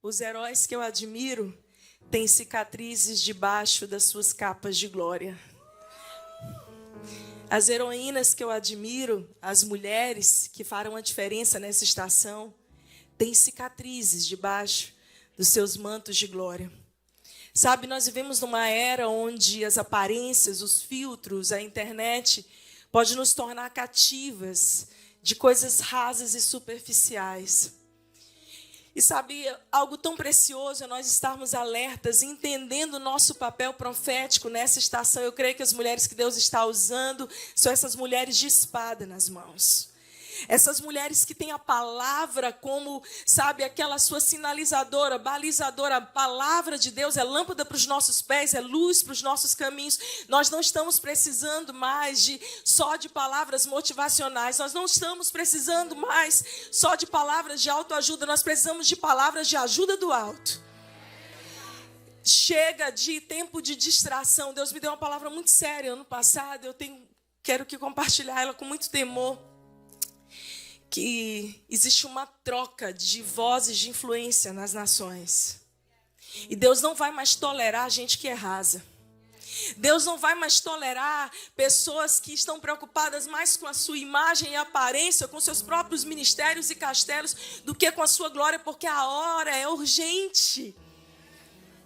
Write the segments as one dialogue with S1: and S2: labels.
S1: Os heróis que eu admiro têm cicatrizes debaixo das suas capas de glória. As heroínas que eu admiro, as mulheres que farão a diferença nessa estação, têm cicatrizes debaixo dos seus mantos de glória. Sabe, nós vivemos numa era onde as aparências, os filtros, a internet pode nos tornar cativas de coisas rasas e superficiais. E sabe, algo tão precioso é nós estarmos alertas, entendendo o nosso papel profético nessa estação. Eu creio que as mulheres que Deus está usando são essas mulheres de espada nas mãos. Essas mulheres que têm a palavra como, sabe, aquela sua sinalizadora, balizadora. A palavra de Deus é lâmpada para os nossos pés, é luz para os nossos caminhos. Nós não estamos precisando mais só de palavras motivacionais. Nós não estamos precisando mais só de palavras de autoajuda. Nós precisamos de palavras de ajuda do alto. Chega de tempo de distração. Deus me deu uma palavra muito séria ano passado. Quero compartilhar ela com muito temor. Que existe uma troca de vozes de influência nas nações. E Deus não vai mais tolerar gente que é rasa. Deus não vai mais tolerar pessoas que estão preocupadas mais com a sua imagem e aparência, com seus próprios ministérios e castelos, do que com a sua glória, porque a hora é urgente.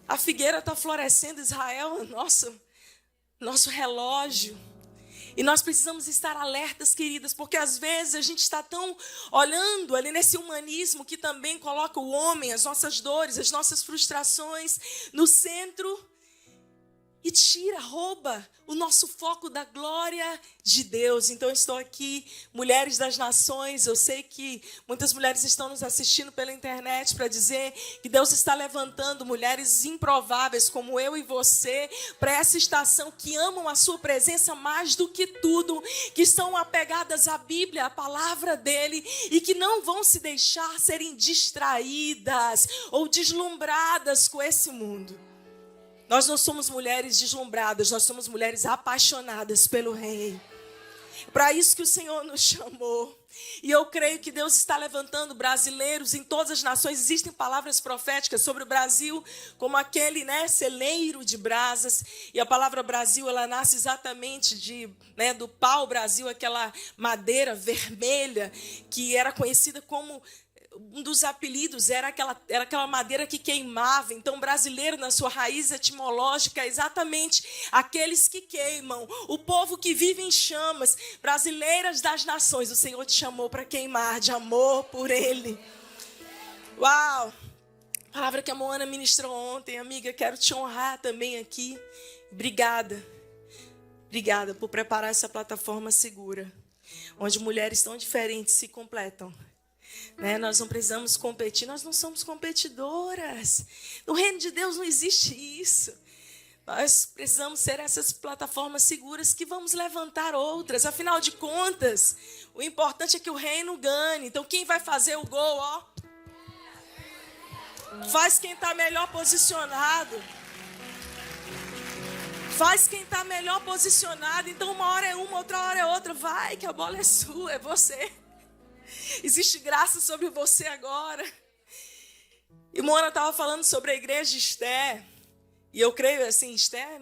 S1: A figueira está florescendo, Israel, nosso relógio. E nós precisamos estar alertas, queridas, porque às vezes a gente está tão olhando ali nesse humanismo que também coloca o homem, as nossas dores, as nossas frustrações no centro e rouba o nosso foco da glória de Deus. Então eu estou aqui, mulheres das nações, eu sei que muitas mulheres estão nos assistindo pela internet para dizer que Deus está levantando mulheres improváveis como eu e você para essa estação, que amam a sua presença mais do que tudo, que estão apegadas à Bíblia, à palavra dele, e que não vão se deixar serem distraídas ou deslumbradas com esse mundo. Nós não somos mulheres deslumbradas, nós somos mulheres apaixonadas pelo Rei. Para isso que o Senhor nos chamou. E eu creio que Deus está levantando brasileiros em todas as nações. Existem palavras proféticas sobre o Brasil, como aquele, celeiro de brasas. E a palavra Brasil, ela nasce exatamente do pau-brasil, aquela madeira vermelha que era conhecida como... Um dos apelidos era aquela madeira que queimava. Então, brasileiro, na sua raiz etimológica, é exatamente aqueles que queimam. O povo que vive em chamas. Brasileiras das nações, o Senhor te chamou para queimar de amor por Ele. Uau! Palavra que a Moana ministrou ontem. Amiga, quero te honrar também aqui. Obrigada. Obrigada por preparar essa plataforma segura, onde mulheres tão diferentes se completam. Nós não precisamos competir, nós não somos competidoras. No reino de Deus não existe isso. Nós precisamos ser essas plataformas seguras que vamos levantar outras. Afinal de contas, o importante é que o reino ganhe. Então, quem vai fazer o gol, faz quem está melhor posicionado. Faz quem está melhor posicionado. Então, uma hora é uma, outra hora é outra. Vai, que a bola é sua, é você. Existe graça sobre você agora. E Mona estava falando sobre a igreja de Esté. E eu creio assim, Esté,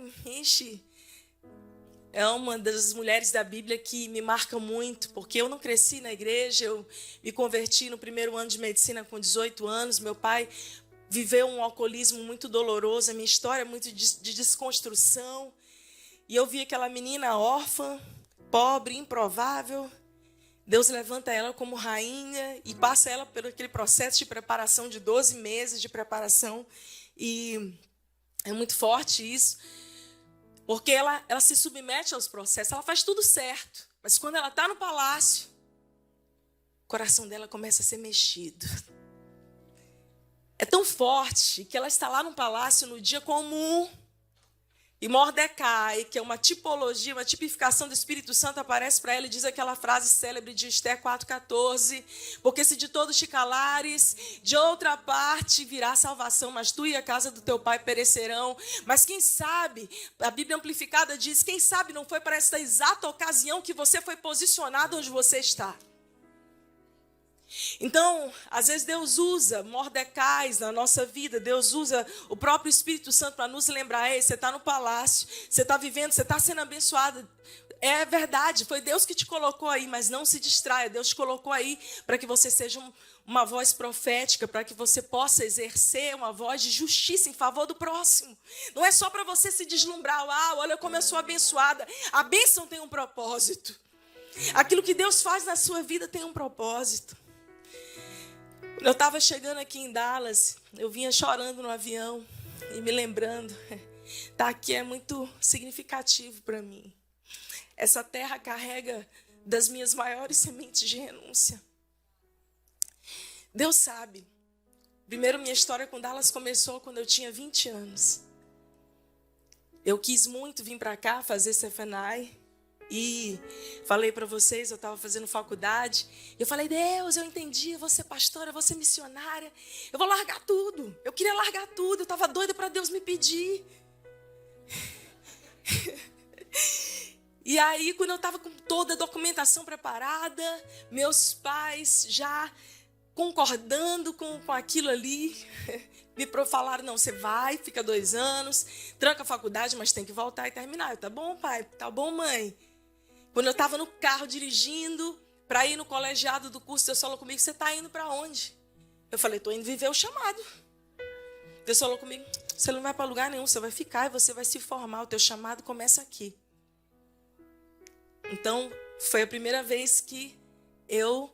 S1: é uma das mulheres da Bíblia que me marca muito. Porque eu não cresci na igreja. Eu me converti no primeiro ano de medicina com 18 anos. Meu pai viveu um alcoolismo muito doloroso. A minha história é muito de desconstrução. E eu vi aquela menina órfã, pobre, improvável. Deus levanta ela como rainha e passa ela por aquele processo de preparação de 12 meses de preparação. E é muito forte isso, porque ela se submete aos processos, ela faz tudo certo. Mas quando ela está no palácio, o coração dela começa a ser mexido. É tão forte que ela está lá no palácio no dia comum. E Mordecai, que é uma tipologia, uma tipificação do Espírito Santo, aparece para ela e diz aquela frase célebre de Esté 4,14. Porque se de todos te calares, de outra parte virá salvação, mas tu e a casa do teu pai perecerão. Mas quem sabe, a Bíblia Amplificada diz, quem sabe não foi para esta exata ocasião que você foi posicionado onde você está. Então, às vezes Deus usa Mordecais na nossa vida, Deus usa o próprio Espírito Santo para nos lembrar: ei, você está no palácio, você está vivendo, você está sendo abençoado. É verdade, foi Deus que te colocou aí, mas não se distraia. Deus te colocou aí para que você seja uma voz profética, para que você possa exercer uma voz de justiça em favor do próximo. Não é só para você se deslumbrar: uau, olha como eu sou abençoada. A bênção tem um propósito. Aquilo que Deus faz na sua vida tem um propósito. Quando eu estava chegando aqui em Dallas, eu vinha chorando no avião e me lembrando, tá aqui é muito significativo para mim. Essa terra carrega das minhas maiores sementes de renúncia. Deus sabe. Primeiro, minha história com Dallas começou quando eu tinha 20 anos. Eu quis muito vir para cá fazer CFNI. E falei para vocês, eu estava fazendo faculdade. Eu falei: Deus, eu entendi, eu vou ser pastora, eu vou ser missionária. Eu vou largar tudo. Eu queria largar tudo. Eu estava doida para Deus me pedir. E aí, quando eu estava com toda a documentação preparada, meus pais já concordando com aquilo ali, me falaram: não, você vai, fica 2 anos, tranca a faculdade, mas tem que voltar e terminar. Eu: tá bom, pai, tá bom, mãe. Quando eu estava no carro dirigindo para ir no colegiado do curso, Deus falou comigo: você está indo para onde? Eu falei: estou indo viver o chamado. Deus falou comigo: você não vai para lugar nenhum, você vai ficar e você vai se formar, o teu chamado começa aqui. Então, foi a primeira vez que eu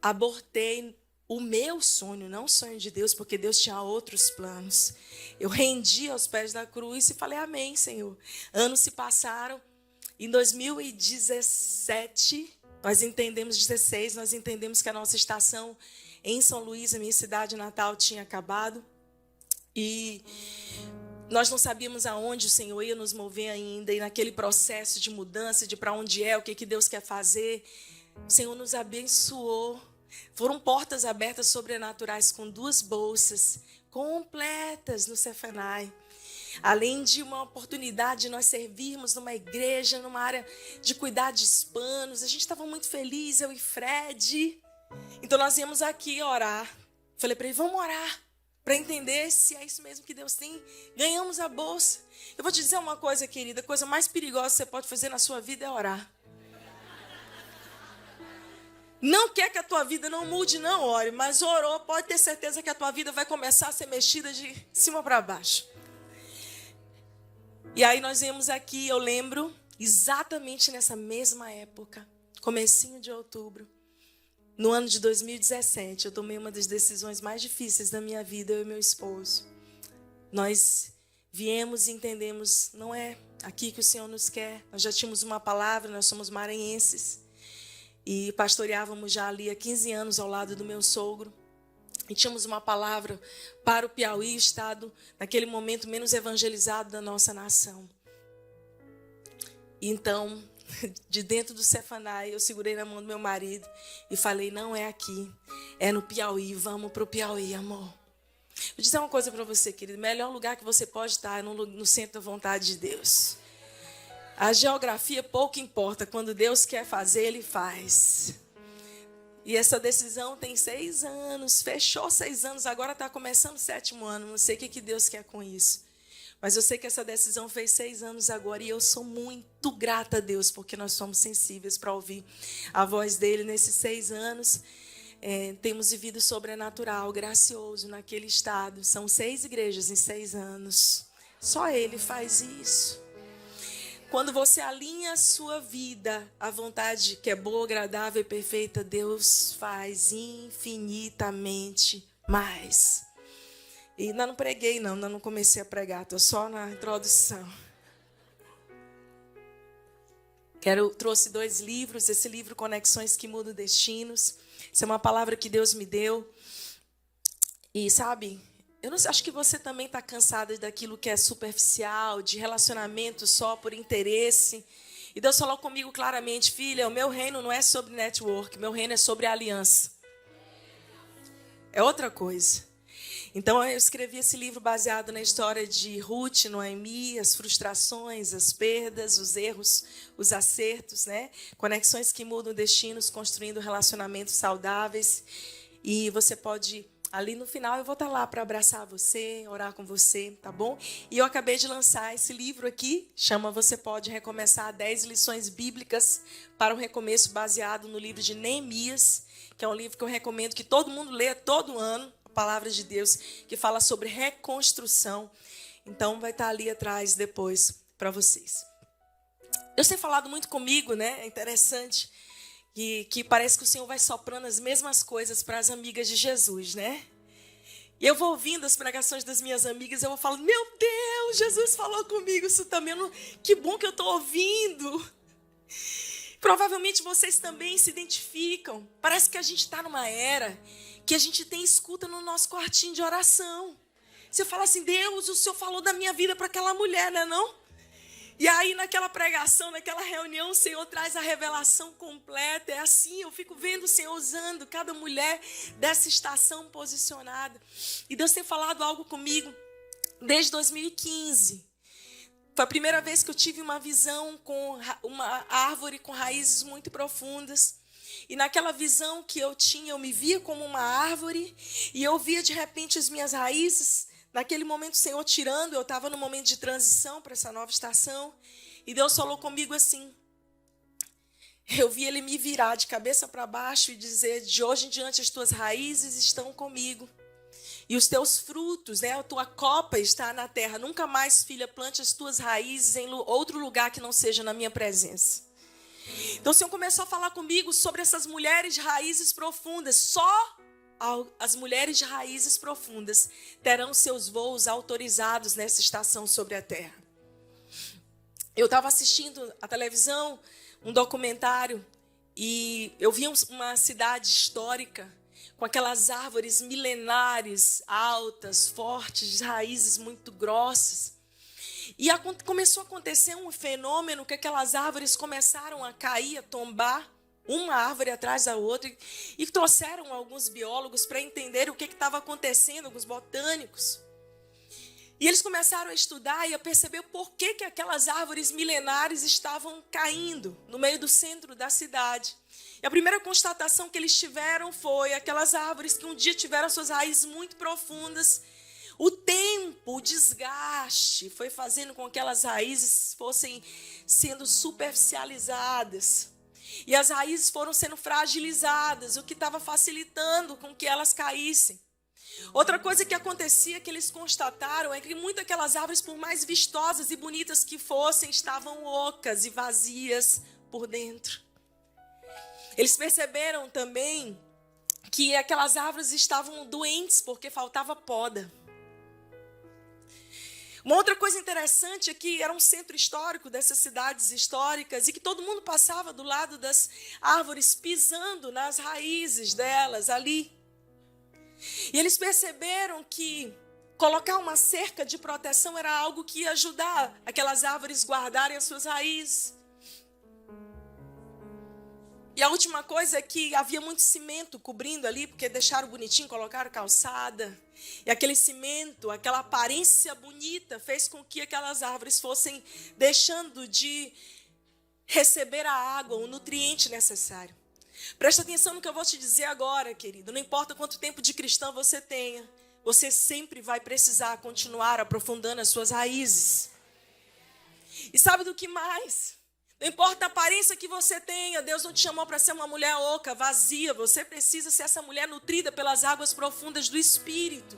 S1: abortei o meu sonho, não o sonho de Deus, porque Deus tinha outros planos. Eu rendi aos pés da cruz e falei: amém, Senhor. Anos se passaram. Em 2017, nós entendemos que a nossa estação em São Luís, a minha cidade natal, tinha acabado. E nós não sabíamos aonde o Senhor ia nos mover ainda. E naquele processo de mudança, de para onde é, o que Deus quer fazer, o Senhor nos abençoou. Foram portas abertas sobrenaturais com 2 bolsas completas no CFNI. Além de uma oportunidade de nós servirmos numa igreja, numa área de cuidar de hispanos. A gente estava muito feliz, eu e Fred. Então nós íamos aqui orar. Falei para ele: vamos orar, para entender se é isso mesmo que Deus tem. Ganhamos a bolsa. Eu vou te dizer uma coisa, querida: a coisa mais perigosa que você pode fazer na sua vida é orar. Não quer que a tua vida não mude, não ore. Mas orou, pode ter certeza que a tua vida vai começar a ser mexida de cima para baixo. E aí nós viemos aqui, eu lembro, exatamente nessa mesma época, comecinho de outubro, no ano de 2017, eu tomei uma das decisões mais difíceis da minha vida, eu e meu esposo. Nós viemos e entendemos: não é aqui que o Senhor nos quer. Nós já tínhamos uma palavra, nós somos maranhenses. E pastoreávamos já ali há 15 anos ao lado do meu sogro. E tínhamos uma palavra para o Piauí, estado, naquele momento, menos evangelizado da nossa nação. E então, de dentro do CFNI, eu segurei na mão do meu marido e falei: não é aqui, é no Piauí, vamos para o Piauí, amor. Vou dizer uma coisa para você, querido: o melhor lugar que você pode estar é no centro da vontade de Deus. A geografia pouco importa, quando Deus quer fazer, Ele faz. E essa decisão tem 6 anos, fechou 6 anos, agora está começando o 7º ano. Não sei o que Deus quer com isso. Mas eu sei que essa decisão fez 6 anos agora e eu sou muito grata a Deus, porque nós somos sensíveis para ouvir a voz dEle. Nesses 6 anos, temos vivido sobrenatural, gracioso naquele estado. São 6 igrejas em 6 anos. Só Ele faz isso. Quando você alinha a sua vida à vontade que é boa, agradável e perfeita, Deus faz infinitamente mais. E ainda não preguei, não. Ainda não comecei a pregar. Estou só na introdução. Trouxe 2 livros. Esse livro, Conexões que Mudam Destinos. Isso é uma palavra que Deus me deu. E sabe, eu não sei, acho que você também está cansada daquilo que é superficial, de relacionamento só por interesse. E Deus falou comigo claramente: filha, o meu reino não é sobre network, meu reino é sobre aliança. É outra coisa. Então eu escrevi esse livro baseado na história de Ruth, Noemi, as frustrações, as perdas, os erros, os acertos, né? Conexões que mudam destinos, construindo relacionamentos saudáveis. E você pode, ali no final, eu vou estar lá para abraçar você, orar com você, tá bom? E eu acabei de lançar esse livro aqui, chama Você Pode Recomeçar, 10 lições bíblicas para um recomeço, baseado no livro de Neemias, que é um livro que eu recomendo que todo mundo leia todo ano, a palavra de Deus, que fala sobre reconstrução. Então, vai estar ali atrás depois para vocês. Deus tem falado muito comigo, né? É interessante. Que parece que o Senhor vai soprando as mesmas coisas para as amigas de Jesus, né? E eu vou ouvindo as pregações das minhas amigas, eu vou falando, meu Deus, Jesus falou comigo, isso também, que bom que eu estou ouvindo. Provavelmente vocês também se identificam. Parece que a gente está numa era que a gente tem escuta no nosso quartinho de oração. Você fala assim, Deus, o Senhor falou da minha vida para aquela mulher, né, não? E aí, naquela pregação, naquela reunião, o Senhor traz a revelação completa. É assim, eu fico vendo o Senhor usando cada mulher dessa estação posicionada. E Deus tem falado algo comigo desde 2015. Foi a primeira vez que eu tive uma visão com uma árvore com raízes muito profundas. E naquela visão que eu tinha, eu me via como uma árvore. E eu via, de repente, as minhas raízes. Naquele momento, o Senhor tirando, eu estava no momento de transição para essa nova estação. E Deus falou comigo assim. Eu vi Ele me virar de cabeça para baixo e dizer, de hoje em diante as tuas raízes estão comigo. E os teus frutos, né, a tua copa está na terra. Nunca mais, filha, plante as tuas raízes em outro lugar que não seja na minha presença. Então o Senhor começou a falar comigo sobre essas mulheres de raízes profundas. Só as mulheres de raízes profundas terão seus voos autorizados nessa estação sobre a terra. Eu estava assistindo a televisão, um documentário, e eu vi uma cidade histórica com aquelas árvores milenares, altas, fortes, de raízes muito grossas. E começou a acontecer um fenômeno que aquelas árvores começaram a cair, a tombar, uma árvore atrás da outra, e trouxeram alguns biólogos para entender o que estava acontecendo, alguns botânicos. E eles começaram a estudar e a perceber por que aquelas árvores milenares estavam caindo no meio do centro da cidade. E a primeira constatação que eles tiveram foi aquelas árvores que um dia tiveram suas raízes muito profundas. O tempo, o desgaste foi fazendo com que aquelas raízes fossem sendo superficializadas. E as raízes foram sendo fragilizadas, o que estava facilitando com que elas caíssem. Outra coisa que acontecia, que eles constataram, é que muitas daquelas árvores, por mais vistosas e bonitas que fossem, estavam ocas e vazias por dentro. Eles perceberam também que aquelas árvores estavam doentes porque faltava poda. Uma outra coisa interessante é que era um centro histórico dessas cidades históricas e que todo mundo passava do lado das árvores pisando nas raízes delas ali. E eles perceberam que colocar uma cerca de proteção era algo que ia ajudar aquelas árvores guardarem as suas raízes. E a última coisa é que havia muito cimento cobrindo ali, porque deixaram bonitinho, colocaram calçada. E aquele cimento, aquela aparência bonita, fez com que aquelas árvores fossem deixando de receber a água, o nutriente necessário. Presta atenção no que eu vou te dizer agora, querido. Não importa quanto tempo de cristão você tenha, você sempre vai precisar continuar aprofundando as suas raízes. E sabe do que mais? Não importa a aparência que você tenha, Deus não te chamou para ser uma mulher oca, vazia. Você precisa ser essa mulher nutrida pelas águas profundas do Espírito.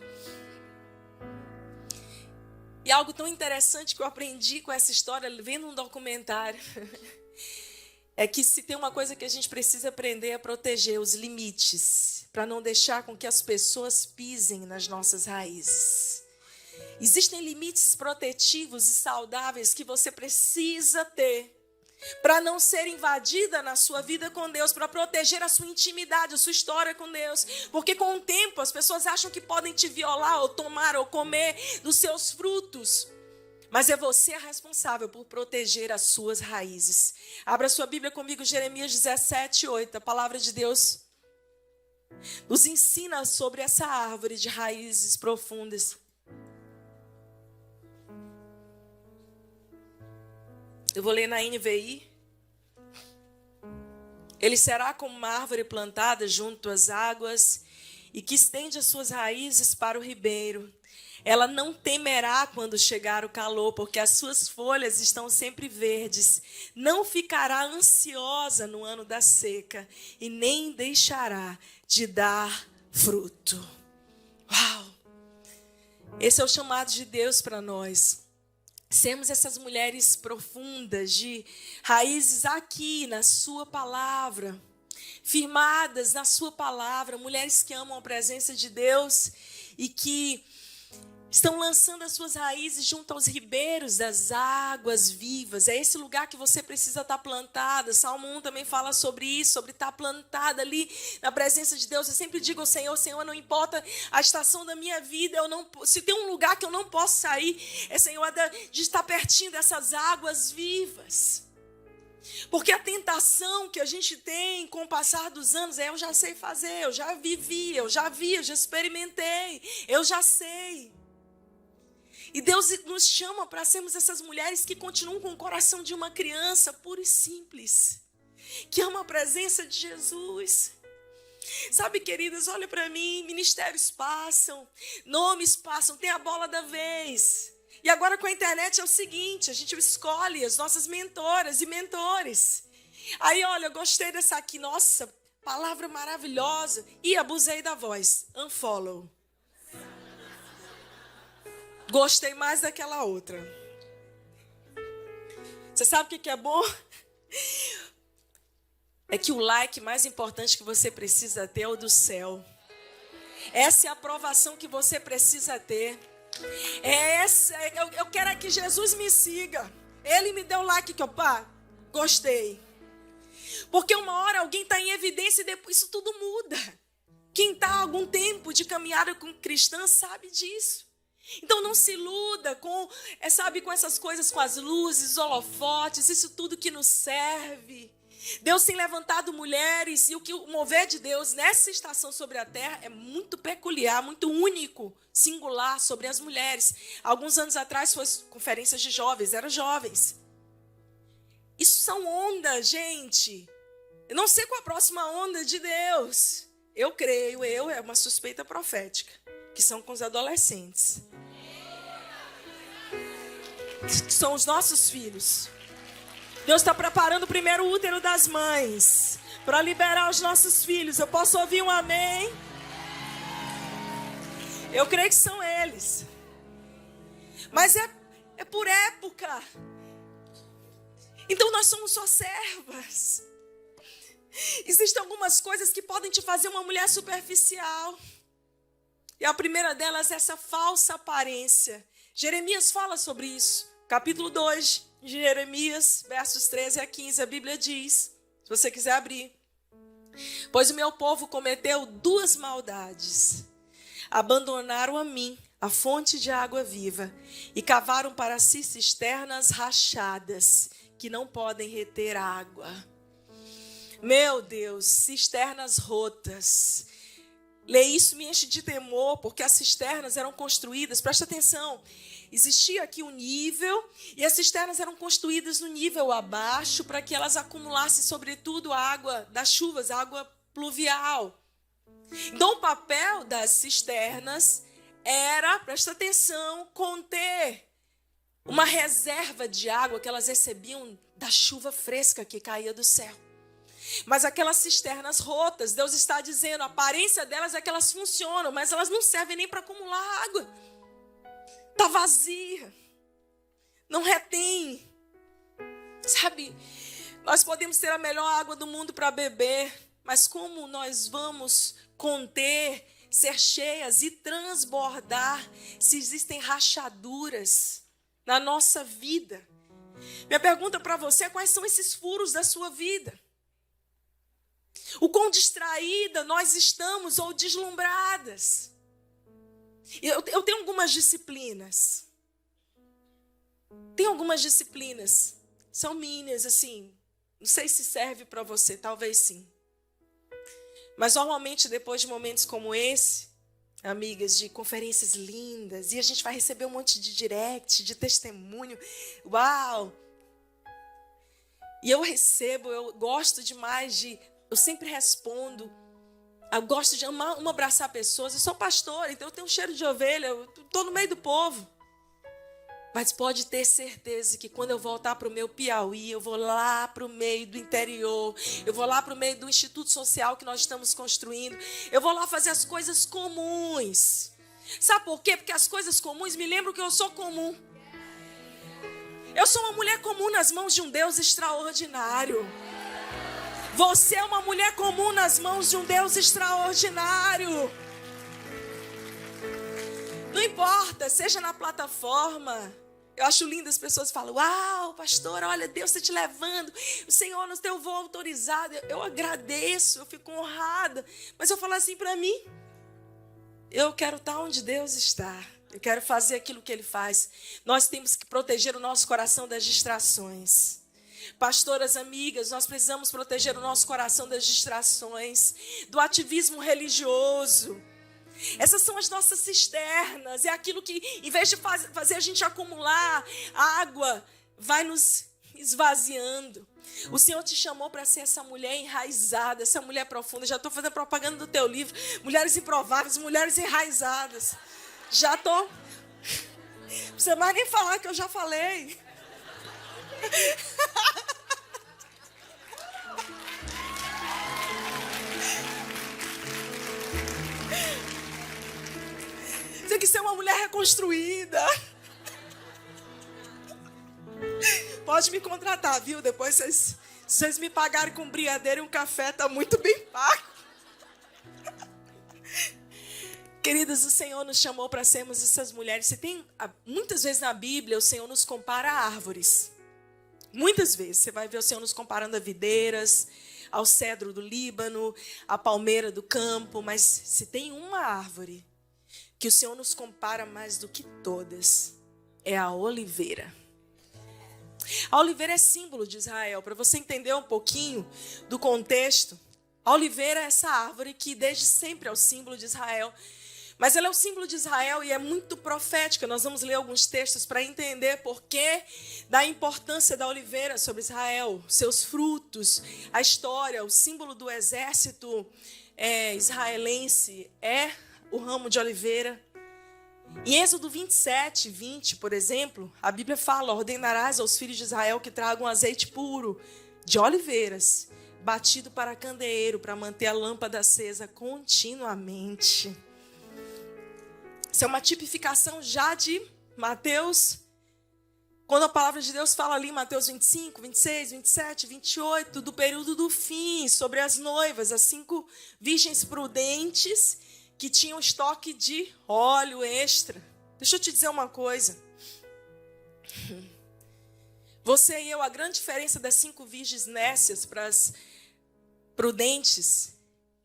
S1: E algo tão interessante que eu aprendi com essa história, vendo um documentário, é que se tem uma coisa que a gente precisa aprender é proteger os limites, para não deixar com que as pessoas pisem nas nossas raízes. Existem limites protetivos e saudáveis que você precisa ter para não ser invadida na sua vida com Deus, para proteger a sua intimidade, a sua história com Deus. Porque com o tempo as pessoas acham que podem te violar ou tomar ou comer dos seus frutos. Mas é você a responsável por proteger as suas raízes. Abra sua Bíblia comigo, Jeremias 17:8, a palavra de Deus nos ensina sobre essa árvore de raízes profundas. Eu vou ler na NVI. Ele será como uma árvore plantada junto às águas e que estende as suas raízes para o ribeiro. Ela não temerá quando chegar o calor, porque as suas folhas estão sempre verdes. Não ficará ansiosa no ano da seca e nem deixará de dar fruto. Uau! Esse é o chamado de Deus para nós. Sermos essas mulheres profundas, de raízes aqui na sua palavra, firmadas na sua palavra, mulheres que amam a presença de Deus e que estão lançando as suas raízes junto aos ribeiros das águas vivas. É esse lugar que você precisa estar plantada. Salmo 1 também fala sobre isso, sobre estar plantada ali na presença de Deus. Eu sempre digo ao Senhor, Senhor, não importa a estação da minha vida, se tem um lugar que eu não posso sair, é, Senhor, de estar pertinho dessas águas vivas. Porque a tentação que a gente tem com o passar dos anos é: eu já sei fazer, eu já vivi, eu já vi, eu já experimentei, eu já sei. E Deus nos chama para sermos essas mulheres que continuam com o coração de uma criança pura e simples, que ama a presença de Jesus. Sabe, queridas, olha para mim, ministérios passam, nomes passam, tem a bola da vez. E agora com a internet é o seguinte, a gente escolhe as nossas mentoras e mentores. Aí, olha, eu gostei dessa aqui, nossa, palavra maravilhosa. E abusei da voz, unfollow. Gostei mais daquela outra. Você sabe o que é bom? É que o like mais importante que você precisa ter é o do céu. Essa é a aprovação que você precisa ter. Eu quero que Jesus me siga. Ele me deu like que gostei. Porque uma hora alguém está em evidência e depois isso tudo muda. Quem está há algum tempo de caminhada com cristã sabe disso. Então não se iluda com essas coisas, com as luzes, holofotes, isso tudo que nos serve. Deus tem levantado mulheres e o mover de Deus nessa estação sobre a terra é muito peculiar, muito único, singular sobre as mulheres. Alguns anos atrás foi conferências de jovens, eram jovens. Isso são ondas, gente. Eu não sei qual a próxima onda de Deus. Eu creio, é uma suspeita profética, que são com os adolescentes. Que são os nossos filhos. Deus está preparando o primeiro útero das mães para liberar os nossos filhos. Eu posso ouvir um amém? Eu creio que são eles. Mas é por época. Então nós somos só servas. Existem algumas coisas que podem te fazer uma mulher superficial. E a primeira delas é essa falsa aparência. Jeremias fala sobre isso. Capítulo 2 de Jeremias, versos 13 a 15, a Bíblia diz, se você quiser abrir: pois o meu povo cometeu duas maldades. Abandonaram a mim, a fonte de água viva, e cavaram para si cisternas rachadas, que não podem reter água. Meu Deus, cisternas rotas. Ler isso me enche de temor, porque as cisternas eram construídas, presta atenção, existia aqui um nível, e as cisternas eram construídas no nível abaixo, para que elas acumulassem, sobretudo, a água das chuvas, a água pluvial. Então, o papel das cisternas era, presta atenção, conter uma reserva de água que elas recebiam da chuva fresca que caía do céu. Mas aquelas cisternas rotas, Deus está dizendo, a aparência delas é que elas funcionam, mas elas não servem nem para acumular água. Está vazia. Não retém. Sabe, nós podemos ter a melhor água do mundo para beber, mas como nós vamos conter, ser cheias e transbordar se existem rachaduras na nossa vida? Minha pergunta para você é: quais são esses furos da sua vida? O quão distraída nós estamos ou deslumbradas? Eu tenho algumas disciplinas. Tem algumas disciplinas. São minhas, assim. Não sei se serve para você, talvez sim. Mas normalmente depois de momentos como esse, amigas, de conferências lindas, e a gente vai receber um monte de direct, de testemunho. Uau! E eu gosto demais eu sempre respondo. Eu gosto de abraçar pessoas. Eu sou pastora, então eu tenho um cheiro de ovelha, eu estou no meio do povo. Mas pode ter certeza que quando eu voltar para o meu Piauí, eu vou lá para o meio do interior, eu vou lá para o meio do instituto social que nós estamos construindo, eu vou lá fazer as coisas comuns. Sabe por quê? Porque as coisas comuns me lembram que eu sou comum. Eu sou uma mulher comum nas mãos de um Deus extraordinário. Você é uma mulher comum nas mãos de um Deus extraordinário. Não importa, seja na plataforma. Eu acho lindo as pessoas falam: uau, pastora, olha, Deus está te levando. O Senhor nos deu voo autorizado. Eu agradeço, eu fico honrada. Mas eu falo assim para mim: eu quero estar onde Deus está. Eu quero fazer aquilo que Ele faz. Nós temos que proteger o nosso coração das distrações. Pastoras, amigas, nós precisamos proteger o nosso coração das distrações, do ativismo religioso. Essas são as nossas cisternas. É aquilo que, em vez de fazer a gente acumular água, vai nos esvaziando. O Senhor te chamou para ser essa mulher enraizada, essa mulher profunda. Já estou fazendo propaganda do teu livro. Mulheres improváveis, mulheres enraizadas. Já estou. Não precisa mais nem falar que eu já falei. Tem que ser uma mulher reconstruída. Pode me contratar, viu? Depois vocês me pagarem com um brigadeiro e um café, tá muito bem pago. Queridas, o Senhor nos chamou para sermos essas mulheres. Muitas vezes na Bíblia o Senhor nos compara a árvores. Muitas vezes você vai ver o Senhor nos comparando a videiras, ao cedro do Líbano, à palmeira do campo. Mas se tem uma árvore que o Senhor nos compara mais do que todas, é a oliveira. A oliveira é símbolo de Israel. Para você entender um pouquinho do contexto, a oliveira é essa árvore que desde sempre é o símbolo de Israel. Mas ela é o símbolo de Israel e é muito profética. Nós vamos ler alguns textos para entender porquê da importância da oliveira sobre Israel, seus frutos, a história, o símbolo do exército israelense é o ramo de oliveira. Em Êxodo 27, 20, por exemplo, a Bíblia fala: ordenarás aos filhos de Israel que tragam azeite puro de oliveiras, batido para candeeiro, para manter a lâmpada acesa continuamente. Isso é uma tipificação já de Mateus, quando a palavra de Deus fala ali em Mateus 25, 26, 27, 28, do período do fim, sobre as noivas, as 5 virgens prudentes que tinham estoque de óleo extra. Deixa eu te dizer uma coisa. Você e eu, a grande diferença das 5 virgens nécias para as prudentes,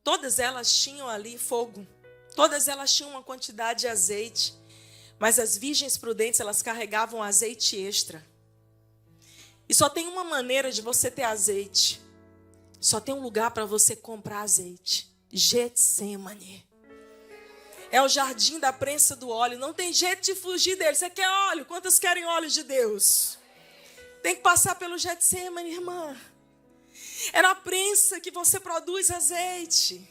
S1: todas elas tinham ali fogo. Todas elas tinham uma quantidade de azeite. Mas as virgens prudentes, elas carregavam azeite extra. E só tem uma maneira de você ter azeite. Só tem um lugar para você comprar azeite. Getsemane. É o jardim da prensa do óleo. Não tem jeito de fugir dele. Você quer óleo? Quantas querem óleo de Deus? Tem que passar pelo Getsemane, irmã. É na prensa que você produz azeite.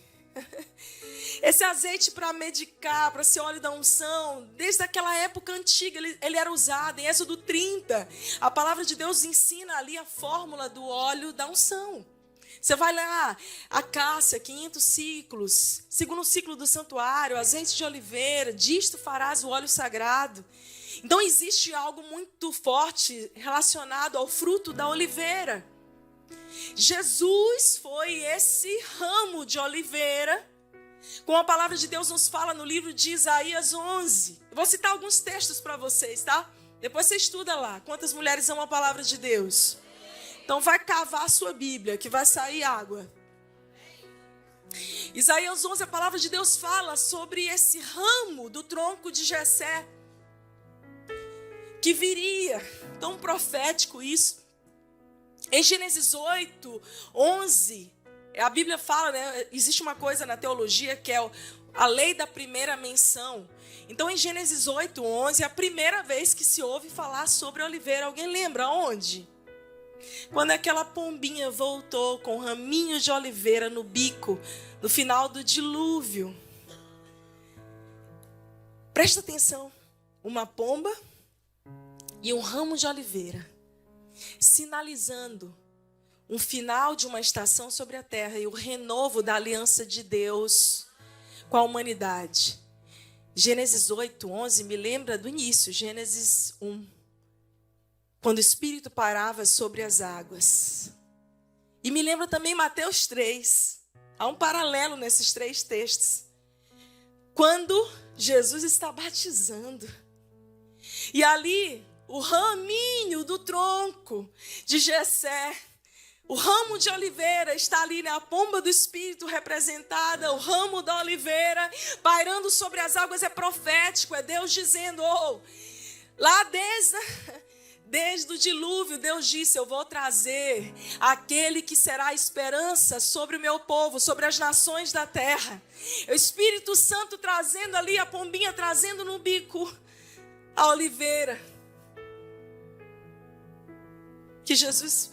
S1: Esse azeite para medicar, para ser óleo da unção, desde aquela época antiga, ele era usado. Em Êxodo 30, a palavra de Deus ensina ali a fórmula do óleo da unção. Você vai lá, acácia, 500 ciclos, segundo ciclo do santuário, azeite de oliveira, disto farás o óleo sagrado. Então existe algo muito forte relacionado ao fruto da oliveira. Jesus foi esse ramo de oliveira, como a palavra de Deus nos fala no livro de Isaías 11. Eu vou citar alguns textos para vocês, tá? Depois você estuda lá. Quantas mulheres amam a palavra de Deus? Então vai cavar a sua Bíblia, que vai sair água. Isaías 11, a palavra de Deus fala sobre esse ramo do tronco de Jessé, que viria. Tão profético isso. Em Gênesis 8, 11, A Bíblia fala, né? Existe uma coisa na teologia que é a lei da primeira menção. Então, em Gênesis 8:11, é a primeira vez que se ouve falar sobre a oliveira. Alguém lembra onde? Quando aquela pombinha voltou com raminhos de oliveira no bico, no final do dilúvio. Presta atenção. Uma pomba e um ramo de oliveira, sinalizando um final de uma estação sobre a terra e o renovo da aliança de Deus com a humanidade. Gênesis 8:11 me lembra do início, Gênesis 1, quando o Espírito parava sobre as águas. E me lembra também Mateus 3. Há um paralelo nesses 3 textos. Quando Jesus está batizando. E ali, o raminho do tronco de Jessé, o ramo de oliveira está ali, né? A pomba do Espírito representada, o ramo da oliveira, pairando sobre as águas, é profético, é Deus dizendo, lá desde o dilúvio, Deus disse, eu vou trazer aquele que será a esperança sobre o meu povo, sobre as nações da terra. O Espírito Santo trazendo ali, a pombinha trazendo no bico a oliveira. Que Jesus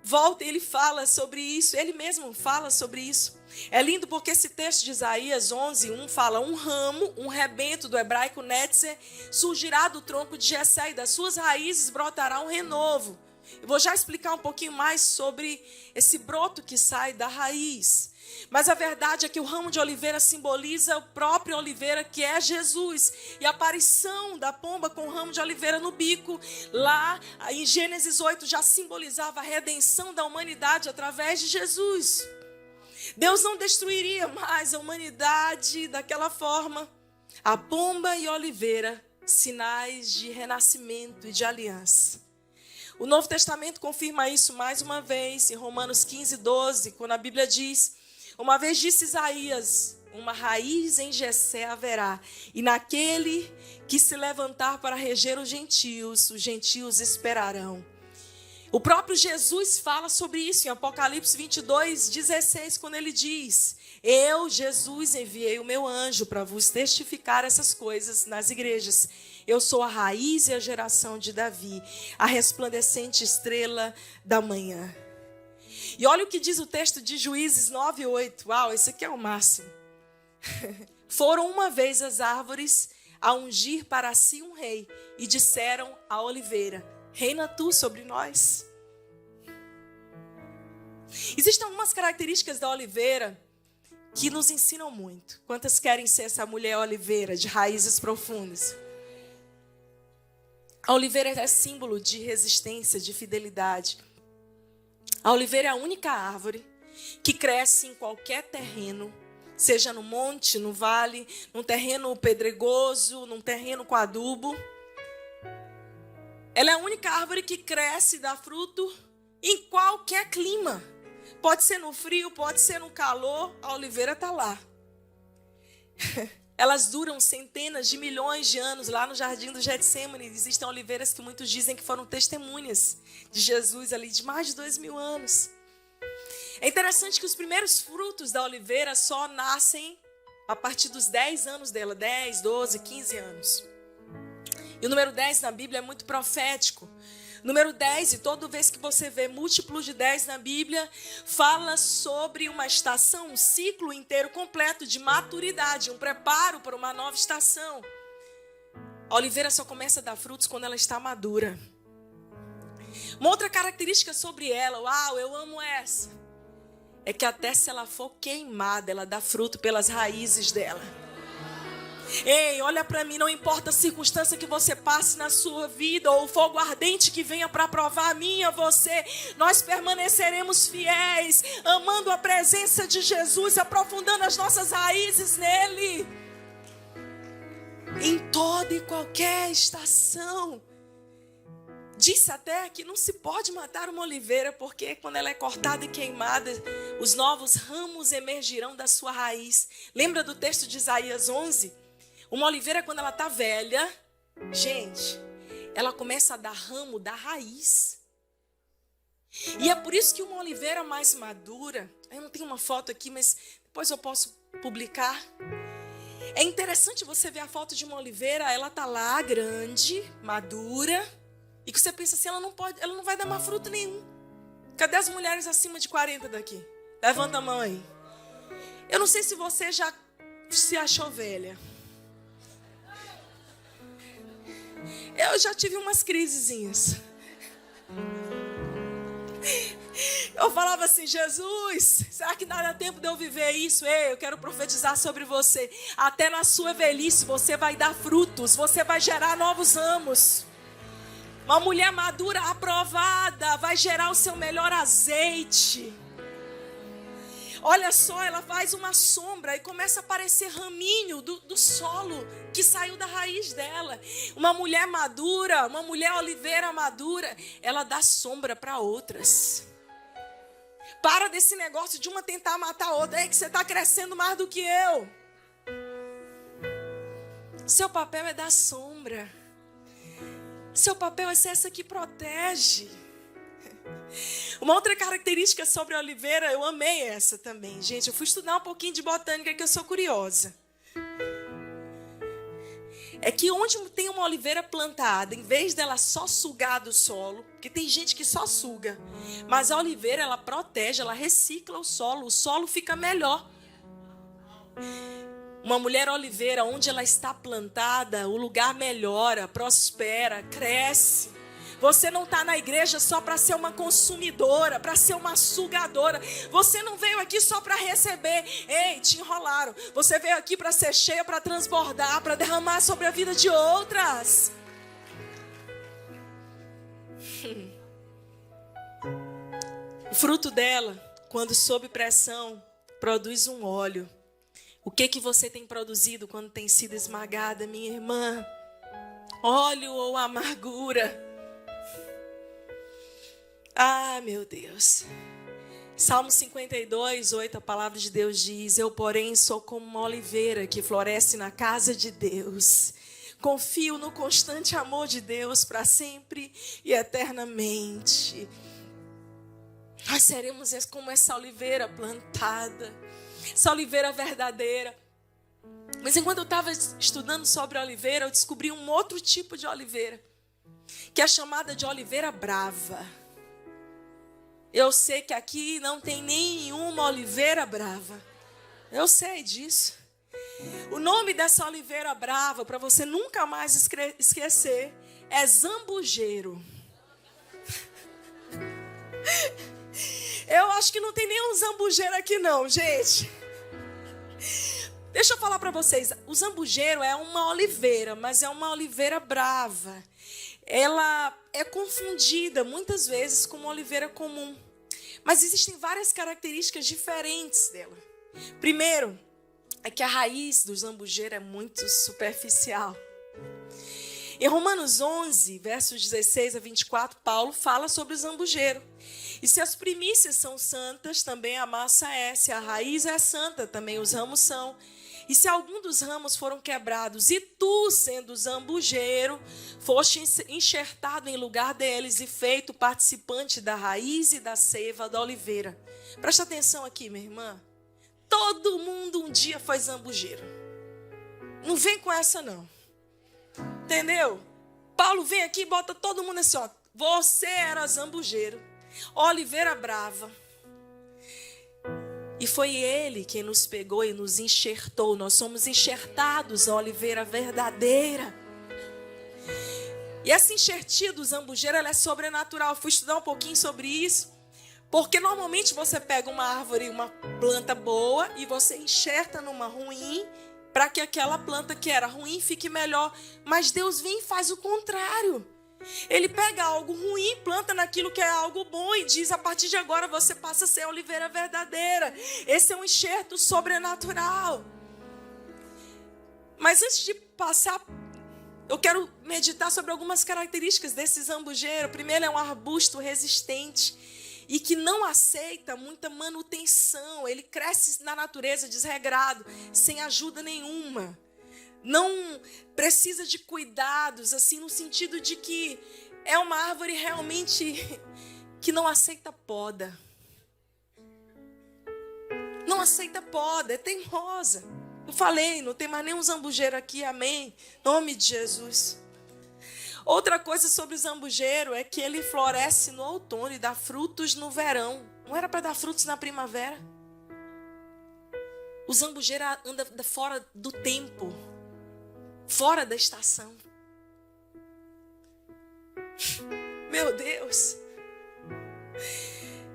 S1: volta e ele fala sobre isso, ele mesmo fala sobre isso. É lindo porque esse texto de Isaías 11:1 fala, um ramo, um rebento do hebraico netzer, surgirá do tronco de Jessé e das suas raízes brotará um renovo. Eu vou já explicar um pouquinho mais sobre esse broto que sai da raiz. Mas a verdade é que o ramo de oliveira simboliza o próprio oliveira, que é Jesus. E a aparição da pomba com o ramo de oliveira no bico, lá em Gênesis 8, já simbolizava a redenção da humanidade através de Jesus. Deus não destruiria mais a humanidade daquela forma. A pomba e a oliveira, sinais de renascimento e de aliança. O Novo Testamento confirma isso mais uma vez, em Romanos 15:12, quando a Bíblia diz, uma vez disse Isaías, uma raiz em Jessé haverá, e naquele que se levantar para reger os gentios esperarão. O próprio Jesus fala sobre isso em Apocalipse 22:16, quando ele diz, eu, Jesus, enviei o meu anjo para vos testificar essas coisas nas igrejas. Eu sou a raiz e a geração de Davi, a resplandecente estrela da manhã. E olha o que diz o texto de Juízes 9:8. Uau, esse aqui é o máximo. Foram uma vez as árvores a ungir para si um rei, e disseram à oliveira, reina tu sobre nós. Existem algumas características da oliveira que nos ensinam muito. Quantas querem ser essa mulher oliveira de raízes profundas? A oliveira é símbolo de resistência, de fidelidade. A oliveira é a única árvore que cresce em qualquer terreno, seja no monte, no vale, num terreno pedregoso, num terreno com adubo. Ela é a única árvore que cresce e dá fruto em qualquer clima. Pode ser no frio, pode ser no calor, a oliveira está lá. Elas duram centenas de milhões de anos. Lá no Jardim do Getsêmani existem oliveiras que muitos dizem que foram testemunhas de Jesus ali de mais de 2000 anos. É interessante que os primeiros frutos da oliveira só nascem a partir dos 10 anos dela, 10, 12, 15 anos. E o número 10 na Bíblia é muito profético. Número 10, e toda vez que você vê múltiplos de 10 na Bíblia, fala sobre uma estação, um ciclo inteiro completo de maturidade, um preparo para uma nova estação. A oliveira só começa a dar frutos quando ela está madura. Uma outra característica sobre ela, uau, eu amo essa, é que até se ela for queimada, ela dá fruto pelas raízes dela. Ei, olha para mim, não importa a circunstância que você passe na sua vida ou o fogo ardente que venha para provar a mim e a você, nós permaneceremos fiéis, amando a presença de Jesus, aprofundando as nossas raízes nele, em toda e qualquer estação. Disse até que não se pode matar uma oliveira, porque quando ela é cortada e queimada, os novos ramos emergirão da sua raiz. Lembra do texto de Isaías 11? Uma oliveira, quando ela está velha, gente, ela começa a dar ramo da raiz. E é por isso que uma oliveira mais madura, eu não tenho uma foto aqui, mas depois eu posso publicar. É interessante você ver a foto de uma oliveira, ela tá lá grande, madura, e que você pensa assim, ela não vai dar mais fruto nenhum. Cadê as mulheres acima de 40 daqui? Levanta a mão aí. Eu não sei se você já se achou velha. Eu já tive umas crisezinhas. Eu falava assim, Jesus, será que dá tempo de eu viver isso? Ei, eu quero profetizar sobre você. Até na sua velhice você vai dar frutos, você vai gerar novos ramos. Uma mulher madura, aprovada, vai gerar o seu melhor azeite. Olha só, ela faz uma sombra e começa a aparecer raminho do solo que saiu da raiz dela. Uma mulher madura, uma mulher oliveira madura, ela dá sombra para outras. Para desse negócio de uma tentar matar a outra. É que você está crescendo mais do que eu. Seu papel é dar sombra. Seu papel é ser essa que protege. Uma outra característica sobre a oliveira, eu amei essa também, gente. Eu fui estudar um pouquinho de botânica, que eu sou curiosa. É que onde tem uma oliveira plantada, em vez dela só sugar do solo, porque tem gente que só suga, mas a oliveira, ela protege, ela recicla o solo fica melhor. Uma mulher oliveira, onde ela está plantada, o lugar melhora, prospera, cresce. Você não está na igreja só para ser uma consumidora, para ser uma sugadora. Você não veio aqui só para receber. Ei, te enrolaram. Você veio aqui para ser cheia, para transbordar, para derramar sobre a vida de outras. O fruto dela, quando sob pressão, produz um óleo. O que você tem produzido quando tem sido esmagada, minha irmã? Óleo ou amargura? Ah, meu Deus. Salmo 52, 8, a palavra de Deus diz: eu, porém, sou como uma oliveira que floresce na casa de Deus. Confio no constante amor de Deus para sempre e eternamente. Nós seremos como essa oliveira plantada, essa oliveira verdadeira. Mas enquanto eu estava estudando sobre a oliveira, eu descobri um outro tipo de oliveira, que é chamada de oliveira brava. Eu sei que aqui não tem nenhuma oliveira brava. Eu sei disso. O nome dessa oliveira brava, para você nunca mais esquecer, é zambujeiro. Eu acho que não tem nenhum zambujeiro aqui não, gente. Deixa eu falar para vocês. O zambujeiro é uma oliveira, mas é uma oliveira brava. Ela é confundida muitas vezes com uma oliveira comum. Mas existem várias características diferentes dela. Primeiro, é que a raiz do zambujeiro é muito superficial. Em Romanos 11, versos 16 a 24, Paulo fala sobre o zambujeiro. E se as primícias são santas, também a massa é. Se a raiz é santa, também os ramos são. E se algum dos ramos foram quebrados, e tu, sendo zambujeiro, foste enxertado em lugar deles e feito participante da raiz e da seiva da oliveira. Presta atenção aqui, minha irmã. Todo mundo um dia foi zambujeiro. Não vem com essa, não. Entendeu? Paulo vem aqui e bota todo mundo assim, ó. Você era zambujeiro, oliveira brava. E foi ele quem nos pegou e nos enxertou. Nós somos enxertados na oliveira verdadeira. E essa enxertia do zambujeiro, ela é sobrenatural. Eu fui estudar um pouquinho sobre isso. Porque normalmente você pega uma árvore, uma planta boa, e você enxerta numa ruim, para que aquela planta que era ruim fique melhor. Mas Deus vem e faz o contrário. Ele pega algo ruim, planta naquilo que é algo bom e diz: a partir de agora você passa a ser a oliveira verdadeira. Esse é um enxerto sobrenatural. Mas antes de passar, eu quero meditar sobre algumas características desse zambujeiro. Primeiro, é um arbusto resistente e que não aceita muita manutenção. Ele cresce na natureza desregrado, sem ajuda nenhuma. Não precisa de cuidados, assim, no sentido de que é uma árvore realmente que não aceita poda. Não aceita poda, é teimosa. Eu falei, não tem mais nenhum zambujeiro aqui, amém? Em nome de Jesus. Outra coisa sobre o zambujeiro é que ele floresce no outono e dá frutos no verão. Não era para dar frutos na primavera? O zambujeiro anda fora do tempo, fora da estação. Meu Deus!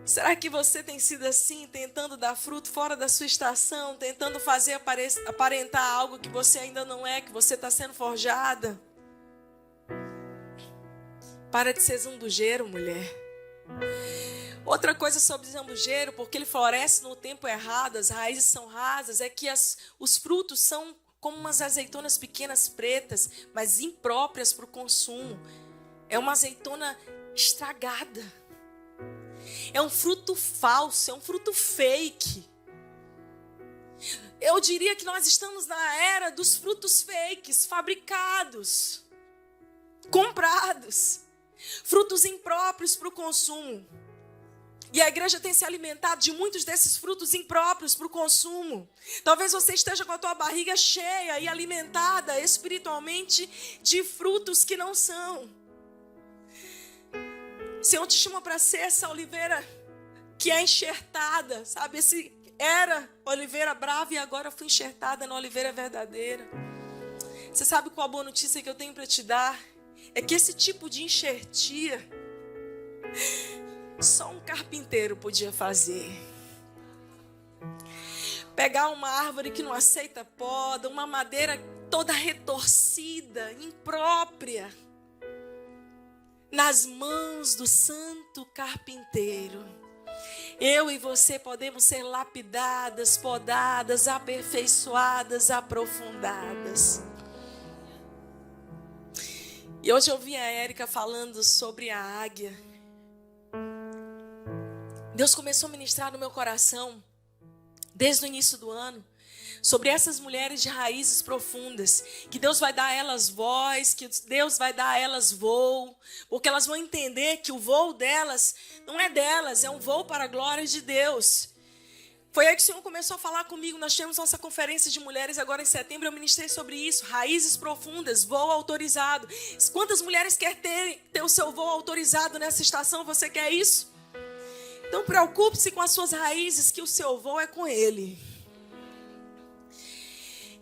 S1: Será que você tem sido assim, tentando dar fruto fora da sua estação, tentando fazer aparentar algo que você ainda não é, que você está sendo forjada? Para de ser zambujeiro, mulher. Outra coisa sobre zambujeiro, porque ele floresce no tempo errado, as raízes são rasas, é que os frutos são como umas azeitonas pequenas pretas, mas impróprias para o consumo. É uma azeitona estragada. É um fruto falso, é um fruto fake. Eu diria que nós estamos na era dos frutos fakes, fabricados, comprados, frutos impróprios para o consumo. E a igreja tem se alimentado de muitos desses frutos impróprios para o consumo. Talvez você esteja com a tua barriga cheia e alimentada espiritualmente de frutos que não são. O Senhor te chama para ser essa oliveira que é enxertada, sabe? Esse era oliveira brava e agora fui enxertada na oliveira verdadeira. Você sabe qual a boa notícia que eu tenho para te dar? É que esse tipo de enxertia só um carpinteiro podia fazer. Pegar uma árvore que não aceita poda, uma madeira toda retorcida, imprópria, nas mãos do santo carpinteiro. Eu e você podemos ser lapidadas, podadas, aperfeiçoadas, aprofundadas. E hoje eu vi a Érica falando sobre a águia. Deus começou a ministrar no meu coração, desde o início do ano, sobre essas mulheres de raízes profundas, que Deus vai dar a elas voz, que Deus vai dar a elas voo, porque elas vão entender que o voo delas não é delas, é um voo para a glória de Deus. Foi aí que o Senhor começou a falar comigo. Nós tivemos nossa conferência de mulheres agora em setembro, eu ministrei sobre isso, raízes profundas, voo autorizado. Quantas mulheres querem ter o seu voo autorizado nessa estação? Você quer isso? Então preocupe-se com as suas raízes, que o seu voo é com Ele.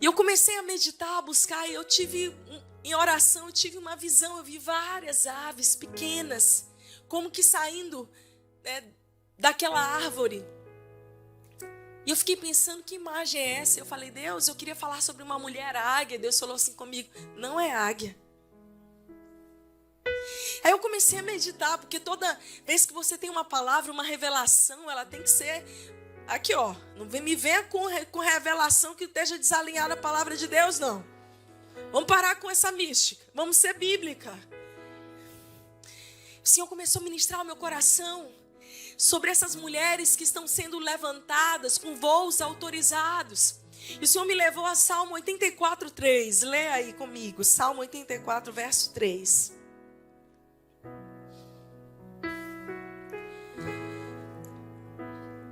S1: E eu comecei a meditar, a buscar, e eu tive, em oração, eu tive uma visão, eu vi várias aves pequenas, como que saindo, daquela árvore. E eu fiquei pensando, que imagem é essa? Eu falei, Deus, eu queria falar sobre uma mulher águia. Deus falou assim comigo, não é águia. Aí eu comecei a meditar, porque toda vez que você tem uma palavra, uma revelação, ela tem que ser... Aqui, ó, não me venha com revelação que esteja desalinhada a palavra de Deus, não. Vamos parar com essa mística. Vamos ser bíblica. O Senhor começou a ministrar o meu coração sobre essas mulheres que estão sendo levantadas com voos autorizados. E o Senhor me levou a Salmo 84, 3. Lê aí comigo, Salmo 84, verso 3.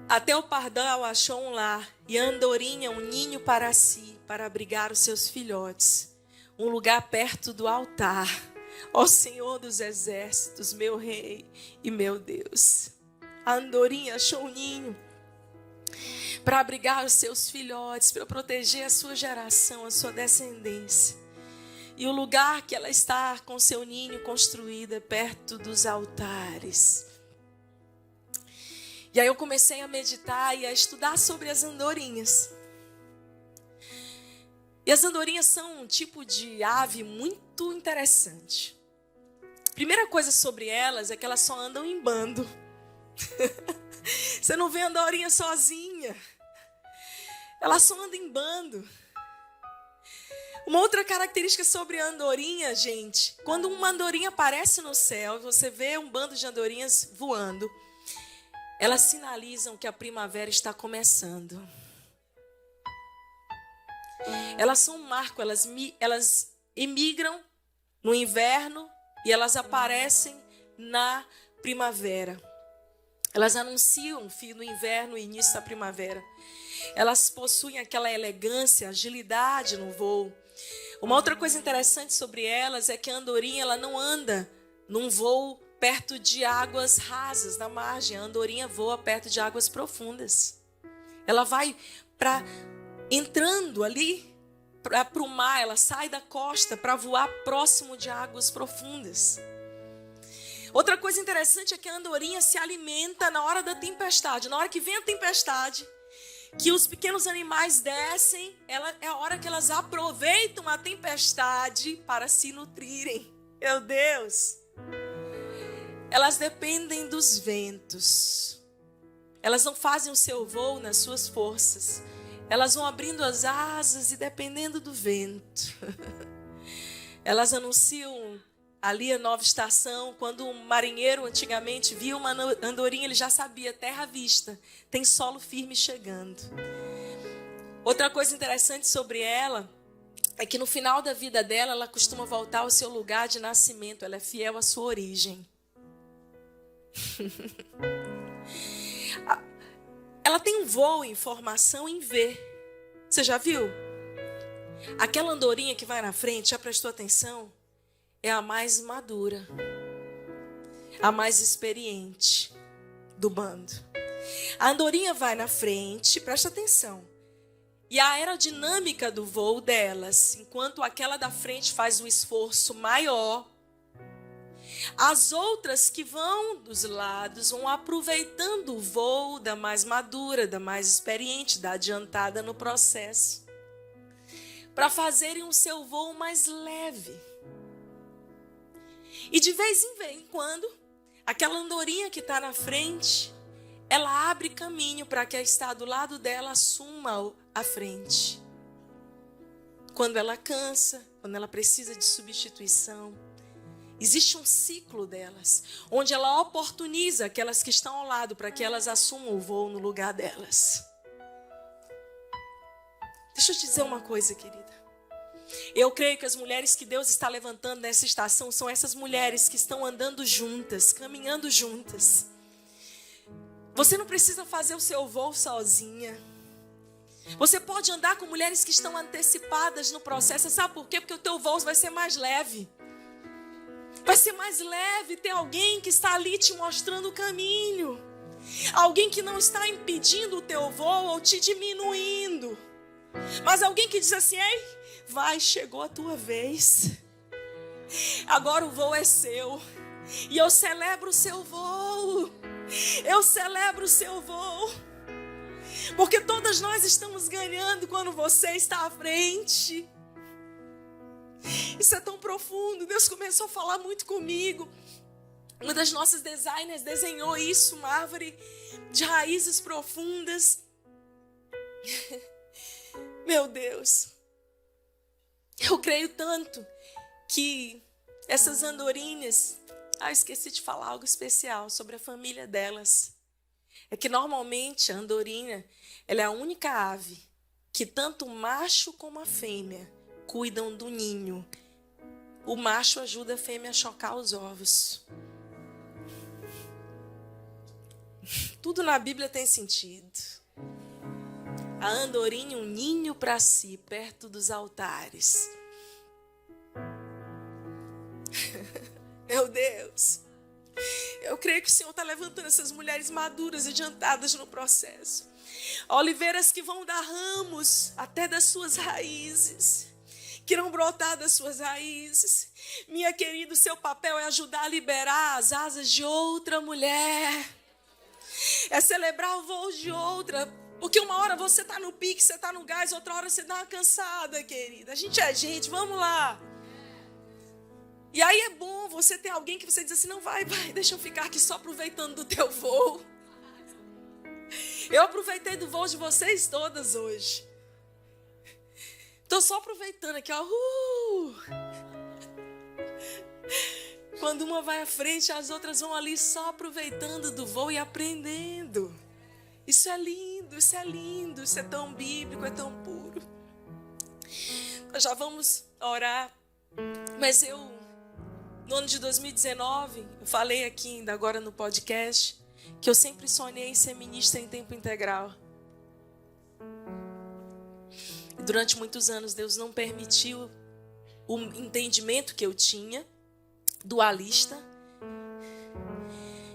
S1: Até o pardal achou um lar, e a andorinha um ninho para si, para abrigar os seus filhotes. Um lugar perto do altar. Ó Senhor dos exércitos, meu rei e meu Deus. A andorinha achou um ninho para abrigar os seus filhotes, para proteger a sua geração, a sua descendência. E o lugar que ela está com seu ninho construído é perto dos altares. E aí eu comecei a meditar e a estudar sobre as andorinhas. E as andorinhas são um tipo de ave muito interessante. Primeira coisa sobre elas é que elas só andam em bando. Você não vê andorinha sozinha. Ela só anda em bando. Uma outra característica sobre a andorinha, gente, quando uma andorinha aparece no céu, você vê um bando de andorinhas voando, elas sinalizam que a primavera está começando. Elas são um marco, elas emigram no inverno e elas aparecem na primavera. Elas anunciam o fim do inverno e início da primavera. Elas possuem aquela elegância, agilidade no voo. Uma outra coisa interessante sobre elas é que a andorinha ela não anda num voo perto de águas rasas, na margem. A andorinha voa perto de águas profundas. Ela vai entrando ali para o mar, ela sai da costa para voar próximo de águas profundas. Outra coisa interessante é que a andorinha se alimenta na hora da tempestade. Na hora que vem a tempestade, que os pequenos animais descem, é a hora que elas aproveitam a tempestade para se nutrirem. Meu Deus! Elas dependem dos ventos. Elas não fazem o seu voo nas suas forças. Elas vão abrindo as asas e dependendo do vento. Elas anunciam ali a nova estação. Quando um marinheiro antigamente via uma andorinha, ele já sabia, terra à vista, tem solo firme chegando. Outra coisa interessante sobre ela é que no final da vida dela, ela costuma voltar ao seu lugar de nascimento. Ela é fiel à sua origem. Ela tem um voo em formação em V. Você já viu? Aquela andorinha que vai na frente, já prestou atenção? É a mais madura, a mais experiente do bando. A andorinha vai na frente, presta atenção. E a aerodinâmica do voo delas, enquanto aquela da frente faz um esforço maior, as outras que vão dos lados vão aproveitando o voo da mais madura, da mais experiente, da adiantada no processo, para fazerem o seu voo mais leve. E de vez em quando, aquela andorinha que está na frente, ela abre caminho para que a que está do lado dela assuma a frente. Quando ela cansa, quando ela precisa de substituição, existe um ciclo delas, onde ela oportuniza aquelas que estão ao lado para que elas assumam o voo no lugar delas. Deixa eu te dizer uma coisa, querida. Eu creio que as mulheres que Deus está levantando nessa estação são essas mulheres que estão andando juntas, caminhando juntas. Você não precisa fazer o seu voo sozinha. Você pode andar com mulheres que estão antecipadas no processo. Sabe por quê? Porque o teu voo vai ser mais leve. Vai ser mais leve ter alguém que está ali te mostrando o caminho. Alguém que não está impedindo o teu voo ou te diminuindo. Mas alguém que diz assim, ei, vai, chegou a tua vez. Agora o voo é seu. E eu celebro o seu voo. Eu celebro o seu voo. Porque todas nós estamos ganhando quando você está à frente. Isso é tão profundo. Deus começou a falar muito comigo. Uma das nossas designers desenhou isso, uma árvore de raízes profundas. Meu Deus. Eu creio tanto que essas andorinhas... esqueci de falar algo especial sobre a família delas. É que normalmente a andorinha, ela é a única ave que tanto o macho como a fêmea cuidam do ninho. O macho ajuda a fêmea a chocar os ovos. Tudo na Bíblia tem sentido. A andorinha, um ninho para si, perto dos altares. Meu Deus. Eu creio que o Senhor está levantando essas mulheres maduras e adiantadas no processo. Oliveiras que vão dar ramos até das suas raízes. Que irão brotar das suas raízes. Minha querida, o seu papel é ajudar a liberar as asas de outra mulher. É celebrar o voo de outra. Porque uma hora você está no pique, você está no gás, outra hora você dá uma cansada, querida. A gente é gente, vamos lá. E aí é bom você ter alguém que você diz assim, não, vai, deixa eu ficar aqui só aproveitando do teu voo. Eu aproveitei do voo de vocês todas hoje. Estou só aproveitando aqui, ó. Quando uma vai à frente, as outras vão ali só aproveitando do voo e aprendendo. Isso é lindo, isso é lindo, isso é tão bíblico, é tão puro. Nós já vamos orar, mas no ano de 2019, eu falei aqui ainda agora no podcast, que eu sempre sonhei em ser ministra em tempo integral. E durante muitos anos, Deus não permitiu o entendimento que eu tinha, dualista,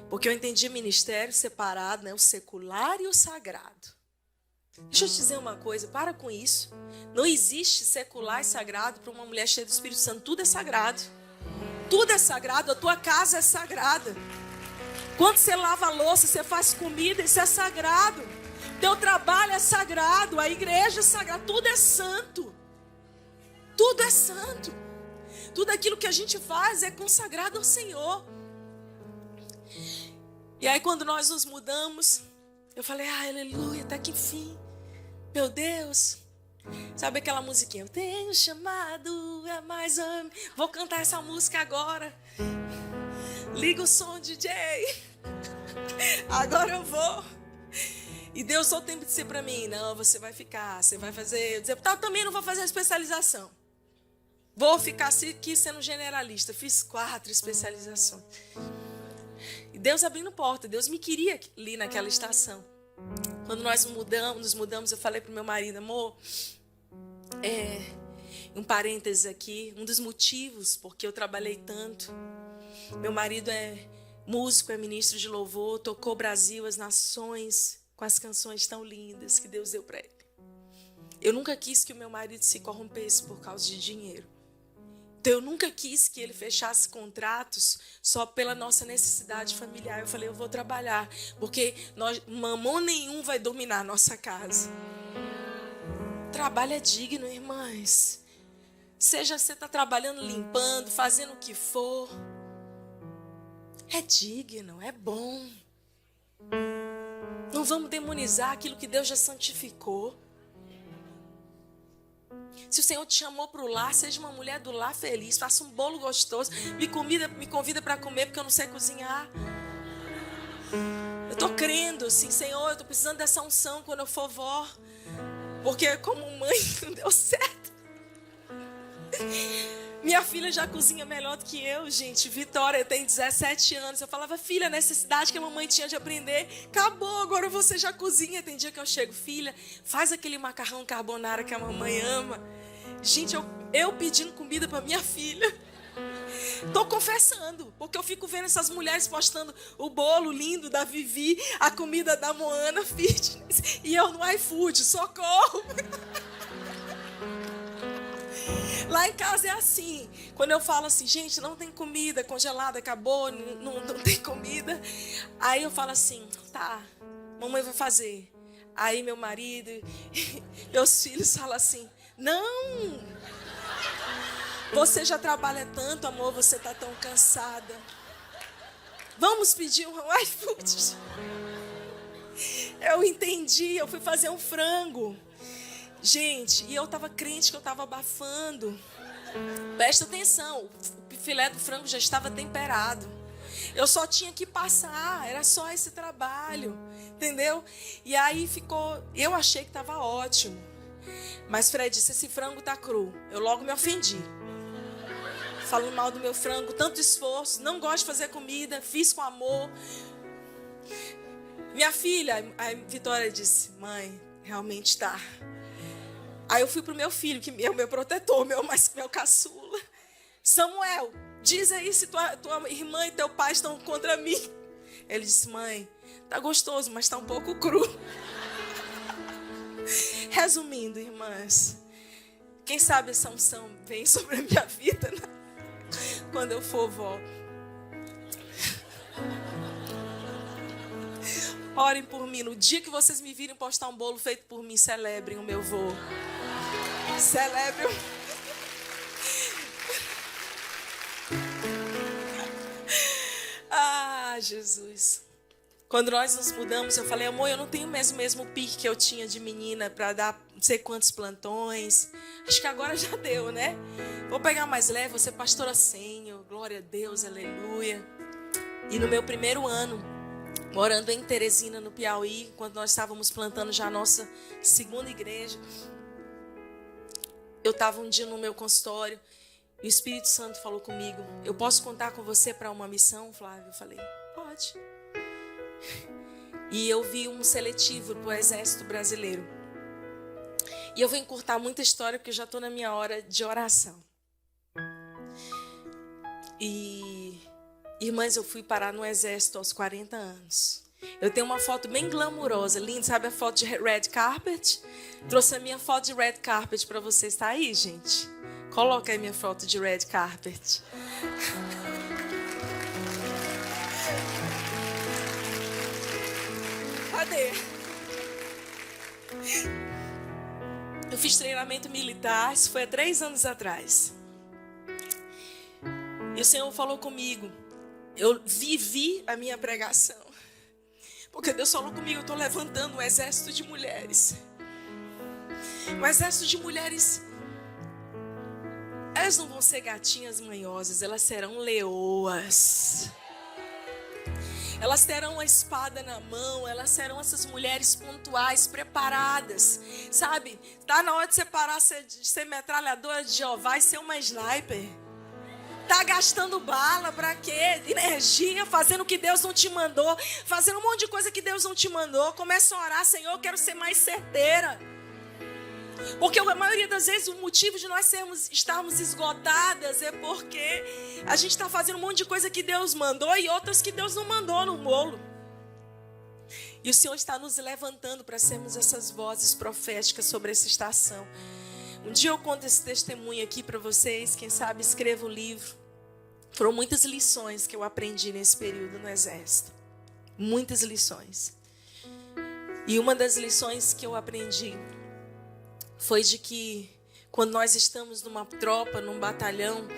S1: porque eu entendia ministério separado, né? O secular e o sagrado. Deixa eu te dizer uma coisa, para com isso. Não existe secular e sagrado para uma mulher cheia do Espírito Santo. Tudo é sagrado. Tudo é sagrado, a tua casa é sagrada. Quando você lava a louça, você faz comida, isso é sagrado. Teu trabalho é sagrado, a igreja é sagrada, tudo é santo. Tudo é santo. Tudo aquilo que a gente faz é consagrado ao Senhor. E aí quando nós nos mudamos, eu falei, aleluia, até que enfim. Meu Deus. Sabe aquela musiquinha? Eu tenho chamado, é mais ame. Vou cantar essa música agora. Liga o som, DJ. Agora eu vou. E Deus só tem que dizer para mim, não, você vai ficar, você vai fazer. Eu dizer, tá, também não vou fazer a especialização. Vou ficar aqui sendo generalista. Fiz 4 especializações. E Deus abrindo porta. Deus me queria ali naquela estação. Quando nós nos mudamos, eu falei pro meu marido, amor, um parênteses aqui, um dos motivos porque eu trabalhei tanto. Meu marido é músico, é ministro de louvor, tocou o Brasil, as nações, com as canções tão lindas que Deus deu para ele. Eu nunca quis que o meu marido se corrompesse por causa de dinheiro. Então, eu nunca quis que ele fechasse contratos só pela nossa necessidade familiar. Eu falei, eu vou trabalhar, porque mamão nenhum vai dominar a nossa casa. Trabalho é digno, irmãs. Seja você está trabalhando, limpando, fazendo o que for. É digno, é bom. Não vamos demonizar aquilo que Deus já santificou. Se o Senhor te chamou para o lar, seja uma mulher do lar feliz. Faça um bolo gostoso. Me convida para comer, porque eu não sei cozinhar. Eu estou crendo, assim, Senhor, eu estou precisando dessa unção quando eu for vó. Porque como mãe não deu certo. Minha filha já cozinha melhor do que eu, gente. Vitória tem 17 anos. Eu falava, filha, a necessidade que a mamãe tinha de aprender acabou, agora você já cozinha. Tem dia que eu chego, filha, faz aquele macarrão carbonara que a mamãe ama. Gente, eu pedindo comida para minha filha. Tô confessando, porque eu fico vendo essas mulheres postando o bolo lindo da Vivi, a comida da Moana Fitness, e eu no iFood, socorro. Lá em casa é assim, quando eu falo assim, gente, não tem comida, congelada, acabou, não tem comida. Aí eu falo assim, tá, mamãe vai fazer. Aí meu marido, meus filhos falam assim, não, você já trabalha tanto, amor, você tá tão cansada. Vamos pedir um iFood. Eu entendi, eu fui fazer um frango. Gente, e eu tava crente que eu tava abafando. Presta atenção, o filé do frango já estava temperado. Eu só tinha que passar, era só esse trabalho, entendeu? E aí ficou, eu achei que tava ótimo. Mas Fred disse, esse frango tá cru. Eu logo me ofendi. Falando mal do meu frango, tanto esforço, não gosto de fazer comida, fiz com amor. Minha filha, a Vitória disse, mãe, realmente tá. Aí eu fui pro meu filho, que é o meu protetor, meu caçula. Samuel, diz aí se tua irmã e teu pai estão contra mim. Ele disse, mãe, tá gostoso, mas tá um pouco cru. Resumindo, irmãs, quem sabe essa unção vem sobre a minha vida, né? Quando eu for vó. Orem por mim. No dia que vocês me virem postar um bolo feito por mim, celebrem o meu vô. Celebrem. Ah, Jesus. Quando nós nos mudamos, eu falei, amor, eu não tenho mais o mesmo pique que eu tinha de menina para dar não sei quantos plantões. Acho que agora já deu, né? Vou pegar mais leve, vou ser pastora sênior. Glória a Deus, aleluia. E no meu primeiro ano, morando em Teresina, no Piauí, quando nós estávamos plantando já a nossa segunda igreja, eu estava um dia no meu consultório e o Espírito Santo falou comigo, eu posso contar com você para uma missão, Flávio? Eu falei, pode. E eu vi um seletivo para o Exército Brasileiro. E eu vou encurtar muita história, porque eu já estou na minha hora de oração. E, irmãs, eu fui parar no Exército aos 40 anos. Eu tenho uma foto bem glamurosa, linda. Sabe a foto de red carpet? Trouxe a minha foto de red carpet para vocês. Está aí, gente? Coloca aí minha foto de red carpet. Cadê? Eu fiz treinamento militar, isso foi há 3 anos atrás. E o Senhor falou comigo. Eu vivi a minha pregação. Porque Deus falou comigo, eu estou levantando um exército de mulheres. Um exército de mulheres. Elas não vão ser gatinhas manhosas, elas serão leoas. Elas terão a espada na mão, elas serão essas mulheres pontuais, preparadas. Sabe, tá na hora de você parar de ser metralhadora de Jeová e ser uma sniper. Tá gastando bala pra quê? Energia, fazendo o que Deus não te mandou, fazendo um monte de coisa que Deus não te mandou. Começa a orar, Senhor, eu quero ser mais certeira. Porque a maioria das vezes o motivo de nós estarmos esgotadas é porque a gente está fazendo um monte de coisa que Deus mandou e outras que Deus não mandou no bolo. E o Senhor está nos levantando para sermos essas vozes proféticas sobre essa estação. Um dia eu conto esse testemunho aqui para vocês, quem sabe escreva o livro. Foram muitas lições que eu aprendi nesse período no Exército. Muitas lições. E uma das lições que eu aprendi foi de que quando nós estamos numa tropa, num batalhão,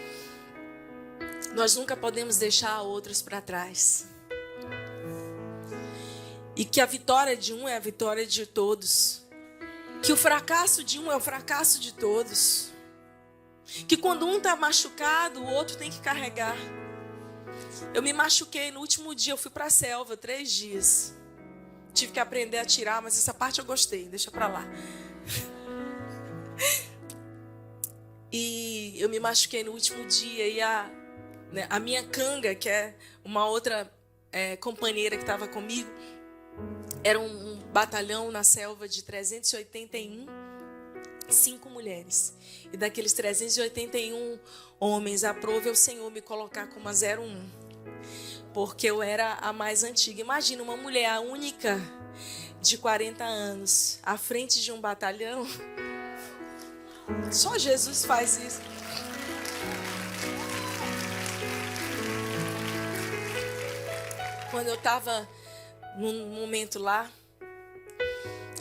S1: nós nunca podemos deixar outros para trás. E que a vitória de um é a vitória de todos. Que o fracasso de um é o fracasso de todos. Que quando um está machucado, o outro tem que carregar. Eu me machuquei no último dia, eu fui para a selva 3 dias. Tive que aprender a atirar, mas essa parte eu gostei, deixa para lá. E eu me machuquei no último dia e a minha canga, que é uma outra companheira que estava comigo, era um batalhão na selva de 381, 5 mulheres. E daqueles 381 homens, aprove ao Senhor me colocar como a 01. Porque eu era a mais antiga. Imagina uma mulher, a única de 40 anos, à frente de um batalhão. Só Jesus faz isso. Quando eu estava num momento lá,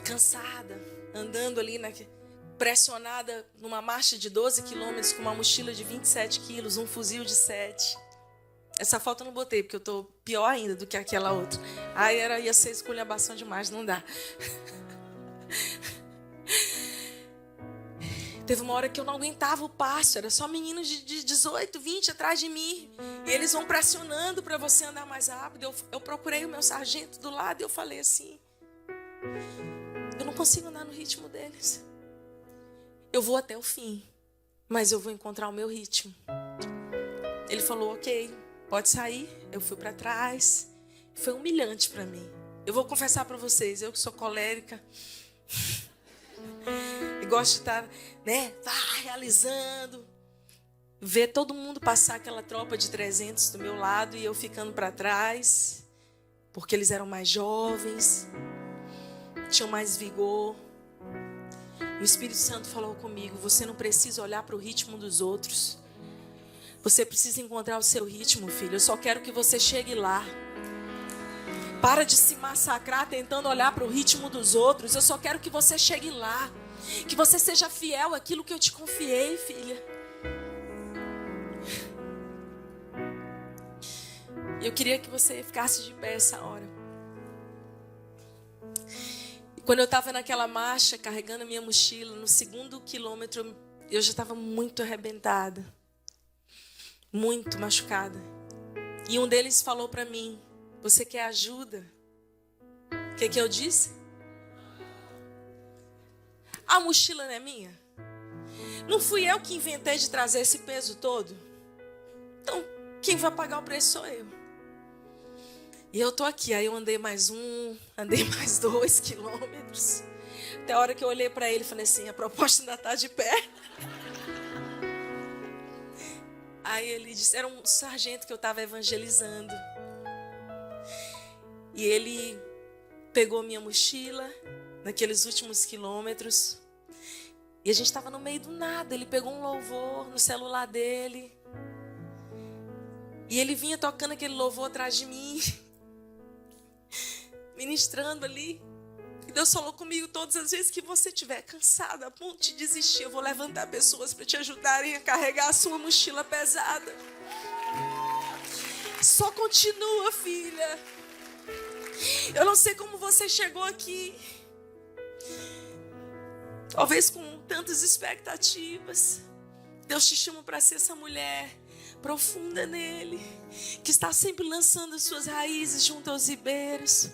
S1: cansada, andando ali, pressionada numa marcha de 12 quilômetros com uma mochila de 27 quilos, um fuzil de 7. Essa foto eu não botei, porque eu estou pior ainda do que aquela outra. Aí ia ser esculhambação demais, não dá. Teve uma hora que eu não aguentava o passo, era só meninos de 18, 20 atrás de mim. E eles vão pressionando para você andar mais rápido. Eu procurei o meu sargento do lado e eu falei assim: eu não consigo andar no ritmo deles. Eu vou até o fim, mas eu vou encontrar o meu ritmo. Ele falou: ok, pode sair. Eu fui para trás. Foi humilhante para mim. Eu vou confessar para vocês, eu que sou colérica, e gosto de estar, realizando, ver todo mundo passar aquela tropa de 300 do meu lado e eu ficando para trás, porque eles eram mais jovens, tinham mais vigor. O Espírito Santo falou comigo: você não precisa olhar para o ritmo dos outros. Você precisa encontrar o seu ritmo, filho. Eu só quero que você chegue lá. Para de se massacrar tentando olhar para o ritmo dos outros. Eu só quero que você chegue lá. Que você seja fiel àquilo que eu te confiei, filha. Eu queria que você ficasse de pé essa hora. E quando eu estava naquela marcha, carregando a minha mochila, no 2º quilômetro, eu já estava muito arrebentada. Muito machucada. E um deles falou para mim: você quer ajuda? O que eu disse? A mochila não é minha? Não fui eu que inventei de trazer esse peso todo? Então, quem vai pagar o preço sou eu. E eu tô aqui, aí eu andei mais 2 quilômetros. Até a hora que eu olhei para ele e falei assim, a proposta ainda tá de pé. Aí ele disse, era um sargento que eu estava evangelizando. E ele pegou minha mochila naqueles últimos quilômetros. E a gente estava no meio do nada. Ele pegou um louvor no celular dele. E ele vinha tocando aquele louvor atrás de mim. Ministrando ali. E Deus falou comigo, todas as vezes que você estiver cansado, a ponto de desistir, eu vou levantar pessoas para te ajudarem a carregar a sua mochila pesada. Só continua, filha. Eu não sei como você chegou aqui. Talvez com tantas expectativas. Deus te chama para ser essa mulher profunda nele, que está sempre lançando as suas raízes junto aos ribeiros,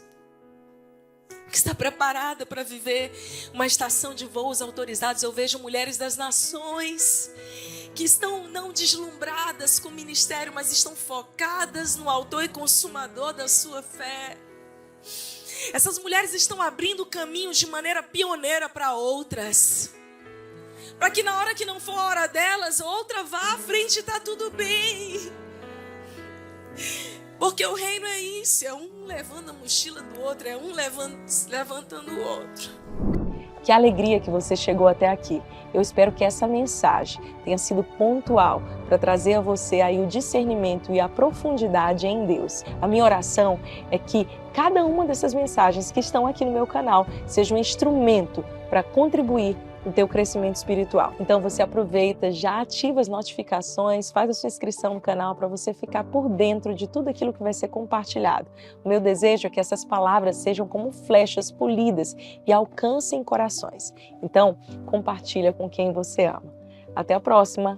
S1: que está preparada para viver uma estação de voos autorizados. Eu vejo mulheres das nações que estão não deslumbradas com o ministério, mas estão focadas no autor e consumador da sua fé. Essas mulheres estão abrindo caminhos de maneira pioneira para outras, para que na hora que não for a hora delas, outra vá à frente e está tudo bem. Porque o reino é isso, é um levando a mochila do outro, é um levantando o outro.
S2: Que alegria que você chegou até aqui. Eu espero que essa mensagem tenha sido pontual para trazer a você aí o discernimento e a profundidade em Deus. A minha oração é que cada uma dessas mensagens que estão aqui no meu canal seja um instrumento para contribuir no teu crescimento espiritual. Então você aproveita, já ativa as notificações, faz a sua inscrição no canal para você ficar por dentro de tudo aquilo que vai ser compartilhado. O meu desejo é que essas palavras sejam como flechas polidas e alcancem corações. Então, compartilha com quem você ama. Até a próxima!